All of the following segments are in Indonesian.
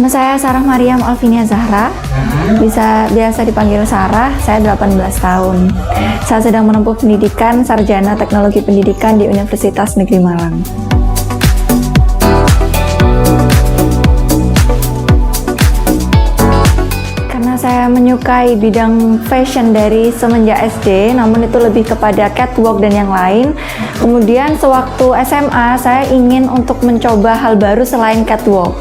Nama saya Sarah Mariam Alvinia Zahra, biasa dipanggil Sarah, saya 18 tahun. Saya sedang menempuh pendidikan Sarjana Teknologi Pendidikan di Universitas Negeri Malang. Karena saya menyukai bidang fashion dari semenjak SD, namun itu lebih kepada catwalk dan yang lain. Kemudian sewaktu SMA, saya ingin untuk mencoba hal baru selain catwalk.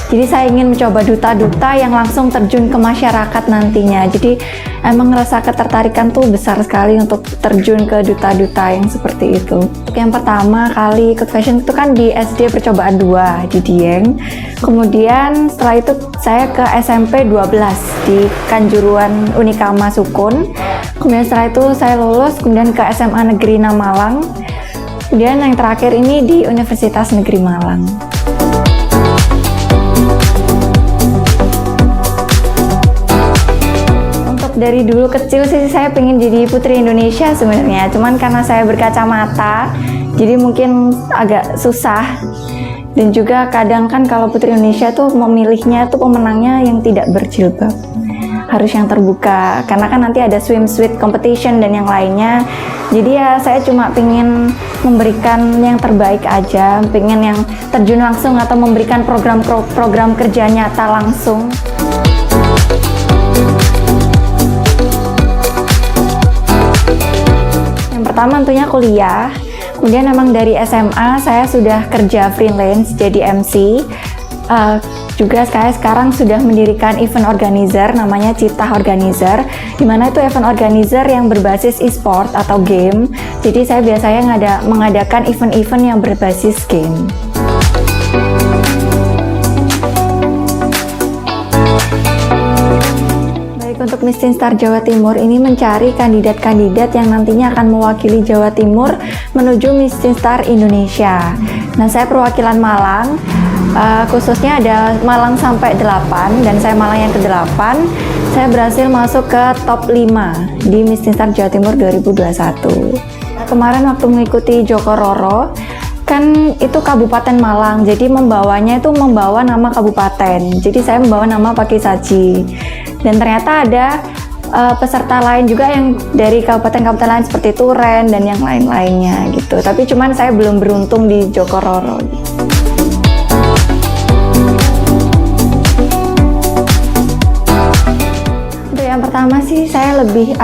Jadi saya ingin mencoba duta-duta yang langsung terjun ke masyarakat nantinya. Jadi emang rasa ketertarikan tuh besar sekali untuk terjun ke duta-duta yang seperti itu. Yang pertama kali ikut fashion itu kan di SD Percobaan 2 di Dieng. Kemudian setelah itu saya ke SMP 12 di Kanjuruhan Unikama Sukun. Kemudian setelah itu saya lulus kemudian ke SMA Negeri 6 Malang. Kemudian yang terakhir ini di Universitas Negeri Malang. Dari dulu kecil sih saya pengen jadi Putri Indonesia sebenarnya, cuman karena saya berkacamata jadi mungkin agak susah. Dan juga kadang kan kalau Putri Indonesia tuh memilihnya tuh pemenangnya yang tidak berjilbab, harus yang terbuka karena kan nanti ada swimsuit competition dan yang lainnya. Jadi ya saya cuma pengen memberikan yang terbaik aja, pengen yang terjun langsung atau memberikan program kerja nyata langsung. Pertama tentunya kuliah, kemudian memang dari SMA saya sudah kerja freelance jadi MC. Juga saya sekarang sudah mendirikan event organizer namanya Cipta Organizer, di mana itu event organizer yang berbasis e-sport atau game. Jadi saya biasanya mengadakan event-event yang berbasis game. Untuk Miss Teen Star Jawa Timur ini mencari kandidat-kandidat yang nantinya akan mewakili Jawa Timur menuju Miss Teen Star Indonesia. Nah, saya perwakilan Malang, khususnya ada Malang sampai 8 dan saya Malang yang ke-8. Saya berhasil masuk ke top 5 di Miss Teen Star Jawa Timur 2021. Kemarin waktu mengikuti Joko Roro, kan itu Kabupaten Malang, jadi membawanya itu membawa nama kabupaten. Jadi saya membawa nama Paki Saji. Dan ternyata ada peserta lain juga yang dari kabupaten-kabupaten lain seperti Turen dan yang lain-lainnya gitu. Tapi cuman saya belum beruntung di Joko Roro. Untuk yang pertama sih saya lebih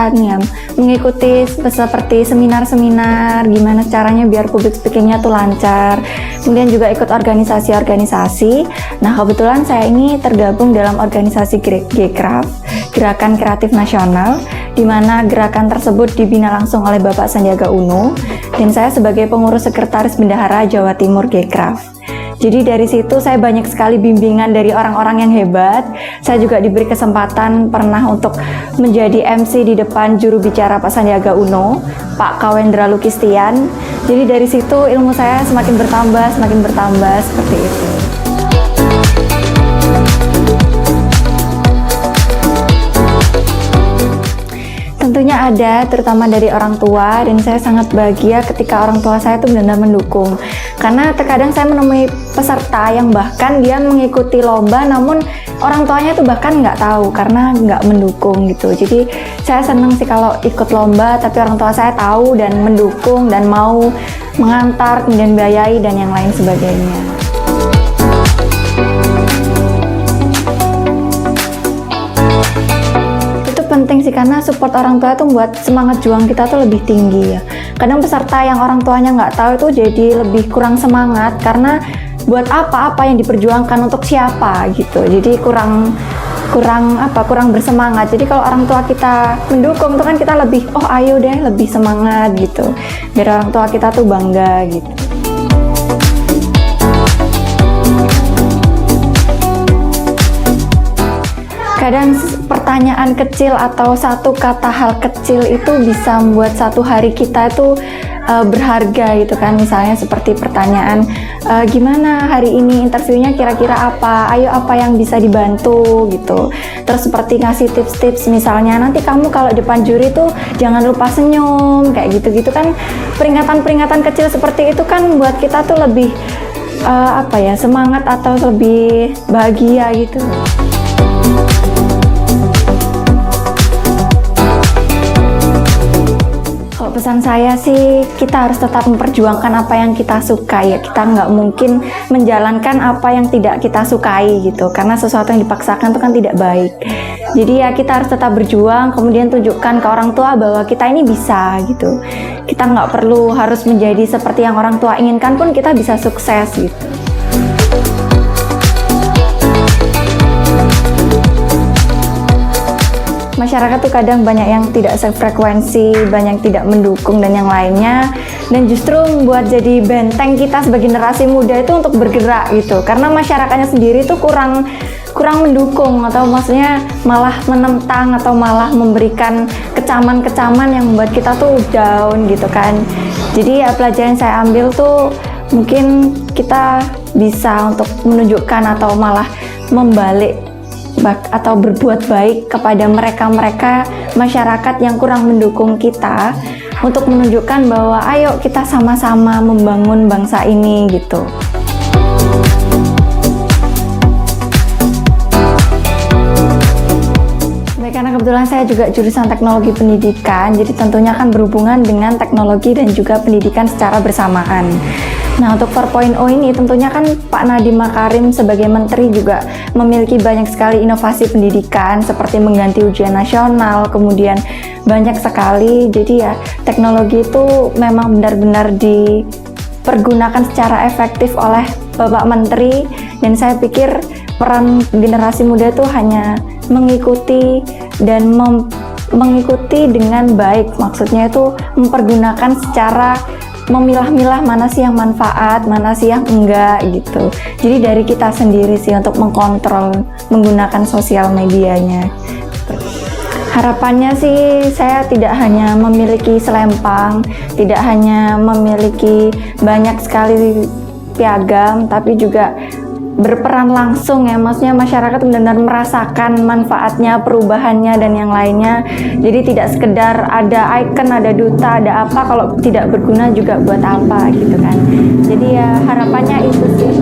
mengikuti seperti seminar-seminar, gimana caranya biar public speakingnya tuh lancar. Kemudian juga ikut organisasi-organisasi. Nah, kebetulan saya ini tergabung dalam organisasi G-Craft, Gerakan Kreatif Nasional, di mana gerakan tersebut dibina langsung oleh Bapak Sandiaga Uno, dan saya sebagai pengurus sekretaris bendahara Jawa Timur G-Craft. Jadi dari situ saya banyak sekali bimbingan dari orang-orang yang hebat. Saya juga diberi kesempatan pernah untuk menjadi MC di depan juru bicara Pak Sandiaga Uno, Pak Kawendra Lukistian. Jadi dari situ ilmu saya semakin bertambah seperti itu. Tentunya ada, terutama dari orang tua, dan saya sangat bahagia ketika orang tua saya itu benar-benar mendukung. Karena terkadang saya menemui peserta yang bahkan dia mengikuti lomba, namun orang tuanya itu bahkan nggak tahu karena nggak mendukung gitu. Jadi saya senang sih kalau ikut lomba, tapi orang tua saya tahu dan mendukung dan mau mengantar, kemudian biayai dan yang lain sebagainya. Penting sih karena support orang tua itu membuat semangat juang kita tuh lebih tinggi ya. Kadang peserta yang orang tuanya nggak tahu itu jadi lebih kurang semangat karena buat apa yang diperjuangkan untuk siapa gitu. Jadi kurang bersemangat. Jadi kalau orang tua kita mendukung itu kan kita lebih ayo deh lebih semangat gitu. Biar orang tua kita tuh bangga gitu. Kadang pertanyaan kecil atau satu kata hal kecil itu bisa membuat satu hari kita itu berharga gitu kan. Misalnya seperti pertanyaan, gimana hari ini interviewnya kira-kira apa, ayo apa yang bisa dibantu gitu. Terus seperti ngasih tips-tips, misalnya nanti kamu kalau depan juri tuh jangan lupa senyum, kayak gitu-gitu kan. Peringatan-peringatan kecil seperti itu kan buat kita tuh lebih apa ya, semangat atau lebih bahagia gitu. Kalau pesan saya sih, kita harus tetap memperjuangkan apa yang kita sukai ya. Kita nggak mungkin menjalankan apa yang tidak kita sukai gitu, karena sesuatu yang dipaksakan itu kan tidak baik. Jadi ya kita harus tetap berjuang, kemudian tunjukkan ke orang tua bahwa kita ini bisa gitu. Kita nggak perlu harus menjadi seperti yang orang tua inginkan pun kita bisa sukses gitu. Masyarakat tuh kadang banyak yang tidak sefrekuensi, banyak yang tidak mendukung dan yang lainnya, dan justru membuat jadi benteng kita sebagai generasi muda itu untuk bergerak gitu, karena masyarakatnya sendiri tuh kurang mendukung, atau maksudnya malah menentang atau malah memberikan kecaman-kecaman yang membuat kita tuh down gitu kan. Jadi ya pelajaran yang saya ambil tuh mungkin kita bisa untuk menunjukkan atau malah membalik atau berbuat baik kepada mereka-mereka masyarakat yang kurang mendukung kita, untuk menunjukkan bahwa ayo kita sama-sama membangun bangsa ini gitu. Karena kebetulan saya juga jurusan teknologi pendidikan, jadi tentunya akan berhubungan dengan teknologi dan juga pendidikan secara bersamaan. Nah, untuk 4.0 ini tentunya kan Pak Nadiem Makarim sebagai menteri juga memiliki banyak sekali inovasi pendidikan seperti mengganti ujian nasional, kemudian banyak sekali. Jadi ya teknologi itu memang benar-benar dipergunakan secara efektif oleh Bapak Menteri, dan saya pikir peran generasi muda itu hanya mengikuti dan mengikuti dengan baik. Maksudnya itu mempergunakan secara memilah-milah mana sih yang manfaat, mana sih yang enggak gitu. Jadi dari kita sendiri sih untuk mengkontrol menggunakan sosial medianya. Harapannya sih saya tidak hanya memiliki selempang, tidak hanya memiliki banyak sekali piagam, tapi juga berperan langsung ya, maksudnya masyarakat benar-benar merasakan manfaatnya, perubahannya dan yang lainnya. Jadi tidak sekedar ada icon, ada duta, ada apa, kalau tidak berguna juga buat apa gitu kan. Jadi ya harapannya itu sih.